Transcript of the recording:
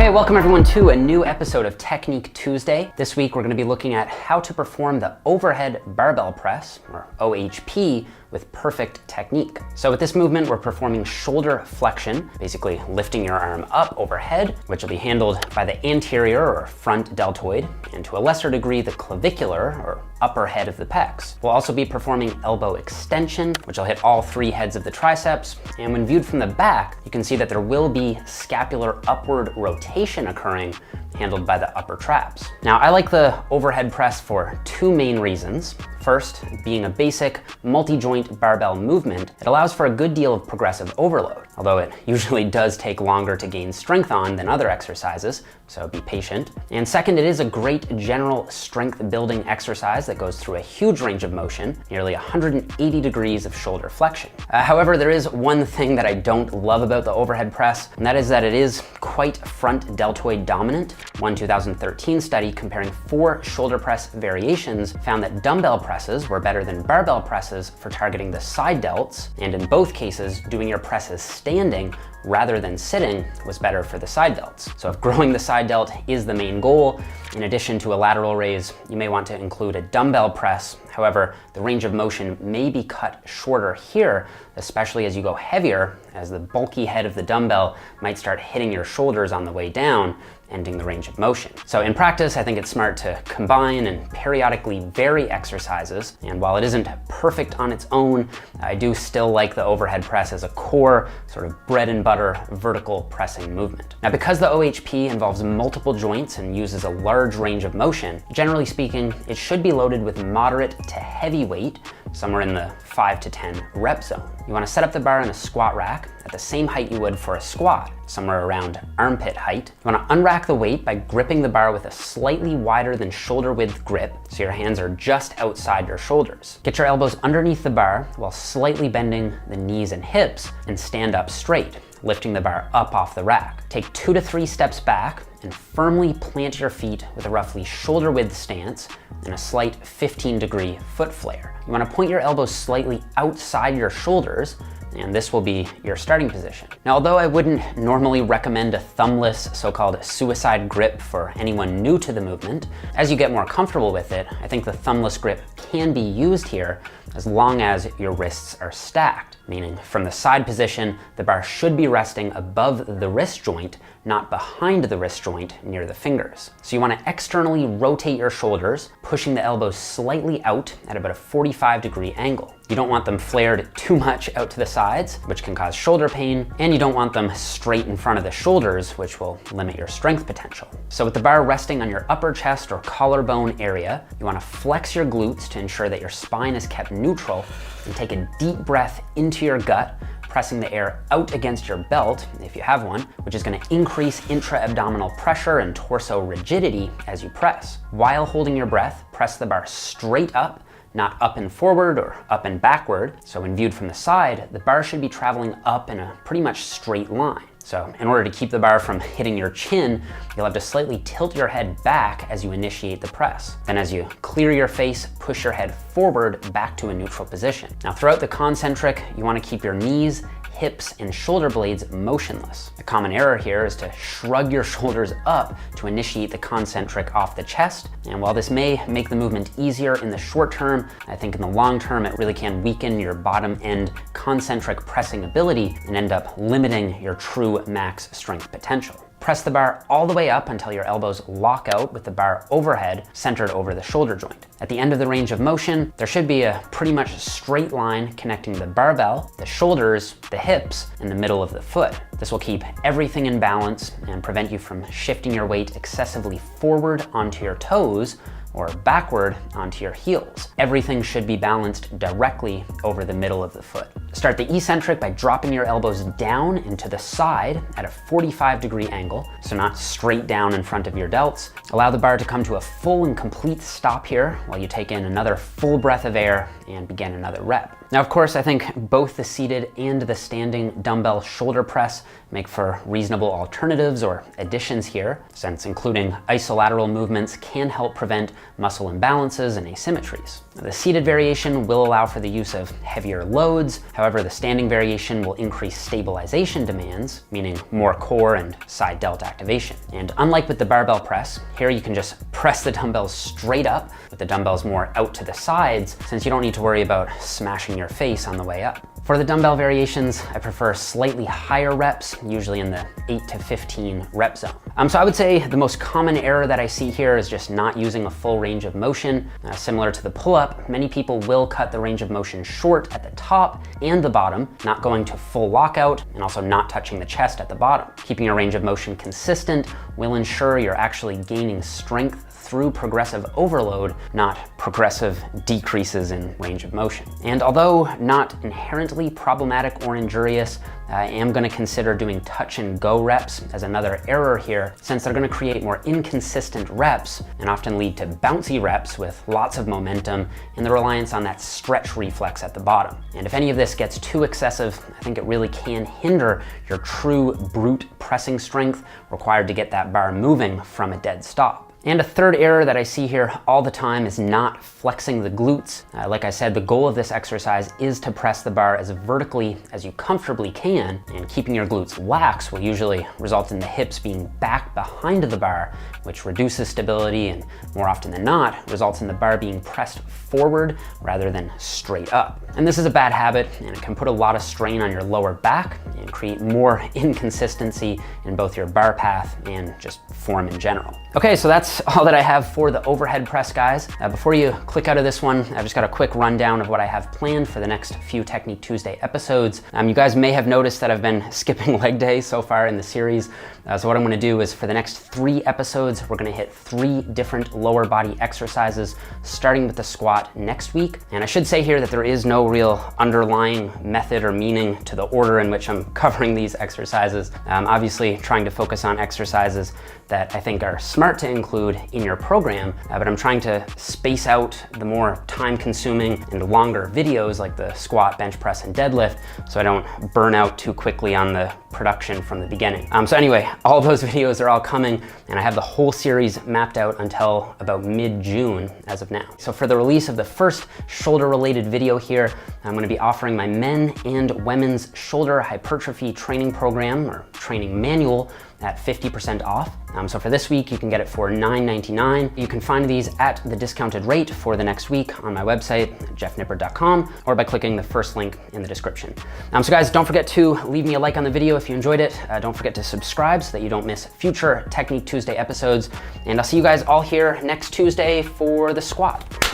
Okay, welcome everyone to a new episode of Technique Tuesday. This week we're going to be looking at how to perform the overhead barbell press, or OHP, with perfect technique. So with this movement, we're performing shoulder flexion, basically lifting your arm up overhead, which will be handled by the anterior or front deltoid, and to a lesser degree, the clavicular or upper head of the pecs. We'll also be performing elbow extension, which will hit all three heads of the triceps. And when viewed from the back, you can see that there will be scapular upward rotation occurring, handled by the upper traps. Now, I like the overhead press for two main reasons. First, being a basic multi-joint barbell movement, it allows for a good deal of progressive overload, although it usually does take longer to gain strength on than other exercises, so be patient. And second, it is a great general strength building exercise that goes through a huge range of motion, nearly 180 degrees of shoulder flexion. However, there is one thing that I don't love about the overhead press, and that is that it is quite front deltoid dominant. One 2013 study comparing 4 shoulder press variations found that dumbbell presses were better than barbell presses for targeting the side delts, and in both cases, doing your presses standing rather than sitting was better for the side delts. So if growing the side delt is the main goal, in addition to a lateral raise, you may want to include a dumbbell press. However, the range of motion may be cut shorter here, especially as you go heavier, as the bulky head of the dumbbell might start hitting your shoulders on the way down, ending the range of motion. So in practice, I think it's smart to combine and periodically vary exercises. And while it isn't perfect on its own, I do still like the overhead press as a core, sort of bread and butter vertical pressing movement. Now, because the OHP involves multiple joints and uses a large range of motion, generally speaking, it should be loaded with moderate to heavy weight, somewhere in the 5 to 10 rep zone. You want to set up the bar in a squat rack at the same height you would for a squat, somewhere around armpit height. You want to unrack the weight by gripping the bar with a slightly wider than shoulder width grip, so your hands are just outside your shoulders. Get your elbows underneath the bar while slightly bending the knees and hips, and stand up straight, lifting the bar up off the rack. Take 2 to 3 steps back and firmly plant your feet with a roughly shoulder width stance and a slight 15-degree foot flare. You want to point your elbows slightly outside your shoulders, and this will be your starting position. Now, although I wouldn't normally recommend a thumbless, so-called suicide grip for anyone new to the movement, as you get more comfortable with it, I think the thumbless grip can be used here as long as your wrists are stacked, meaning from the side position, the bar should be resting above the wrist joint, not behind the wrist joint near the fingers. So you want to externally rotate your shoulders, pushing the elbows slightly out at about a 45-degree angle. You don't want them flared too much out to the sides, which can cause shoulder pain, and you don't want them straight in front of the shoulders, which will limit your strength potential. So with the bar resting on your upper chest or collarbone area, you want to flex your glutes to ensure that your spine is kept neutral, and take a deep breath into your gut, pressing the air out against your belt, if you have one, which is going to increase intra-abdominal pressure and torso rigidity as you press. While holding your breath, press the bar straight up, not up and forward or up and backward. So when viewed from the side, the bar should be traveling up in a pretty much straight line. So in order to keep the bar from hitting your chin, you'll have to slightly tilt your head back as you initiate the press. Then as you clear your face, push your head forward back to a neutral position. Now throughout the concentric, you want to keep your knees, hips, and shoulder blades motionless. A common error here is to shrug your shoulders up to initiate the concentric off the chest. And while this may make the movement easier in the short term, I think in the long term, it really can weaken your bottom end concentric pressing ability and end up limiting your true max strength potential. Press the bar all the way up until your elbows lock out with the bar overhead, centered over the shoulder joint. At the end of the range of motion, there should be a pretty much straight line connecting the barbell, the shoulders, the hips, and the middle of the foot. This will keep everything in balance and prevent you from shifting your weight excessively forward onto your toes or backward onto your heels. Everything should be balanced directly over the middle of the foot. Start the eccentric by dropping your elbows down and to the side at a 45-degree angle, so not straight down in front of your delts. Allow the bar to come to a full and complete stop here while you take in another full breath of air and begin another rep. Now, of course, I think both the seated and the standing dumbbell shoulder press make for reasonable alternatives or additions here, since including isolateral movements can help prevent muscle imbalances and asymmetries. The seated variation will allow for the use of heavier loads. However, the standing variation will increase stabilization demands, meaning more core and side delt activation. And unlike with the barbell press, here you can just press the dumbbells straight up, with the dumbbells more out to the sides, since you don't need to worry about smashing your face on the way up. For the dumbbell variations, I prefer slightly higher reps, usually in the 8 to 15 rep zone. So I would say the most common error that I see here is just not using a full range of motion. Similar to the pull-up, many people will cut the range of motion short at the top and the bottom, not going to full lockout and also not touching the chest at the bottom. Keeping your range of motion consistent will ensure you're actually gaining strength through progressive overload, not progressive decreases in range of motion. And although not inherently problematic or injurious, I am going to consider doing touch and go reps as another error here, since they're going to create more inconsistent reps and often lead to bouncy reps with lots of momentum and the reliance on that stretch reflex at the bottom. And if any of this gets too excessive, I think it really can hinder your true brute pressing strength required to get that bar moving from a dead stop. And a third error that I see here all the time is not flexing the glutes. Like I said, the goal of this exercise is to press the bar as vertically as you comfortably can, and keeping your glutes lax will usually result in the hips being back behind the bar, which reduces stability and more often than not results in the bar being pressed forward rather than straight up. And this is a bad habit, and it can put a lot of strain on your lower back and create more inconsistency in both your bar path and just form in general. Okay, so that's all that I have for the overhead press, guys. Before you click out of this one, I've just got a quick rundown of what I have planned for the next few Technique Tuesday episodes. You guys may have noticed that I've been skipping leg day so far in the series. So what I'm gonna do is for the next 3 episodes, we're gonna hit 3 different lower body exercises, starting with the squat next week. And I should say here that there is no real underlying method or meaning to the order in which I'm covering these exercises. Obviously trying to focus on exercises that I think are smart to include in your program, but I'm trying to space out the more time-consuming and longer videos like the squat, bench press, and deadlift, so I don't burn out too quickly on the production from the beginning. So anyway, all those videos are all coming, and I have the whole series mapped out until about mid-June as of now. So for the release of the first shoulder-related video here, I'm gonna be offering my men and women's shoulder hypertrophy training program, or training manual, at 50% off. So for this week, you can get it for $9.99. You can find these at the discounted rate for the next week on my website, jeffnippard.com, or by clicking the first link in the description. So guys, don't forget to leave me a like on the video if you enjoyed it. Don't forget to subscribe so that you don't miss future Technique Tuesday episodes. And I'll see you guys all here next Tuesday for the squat.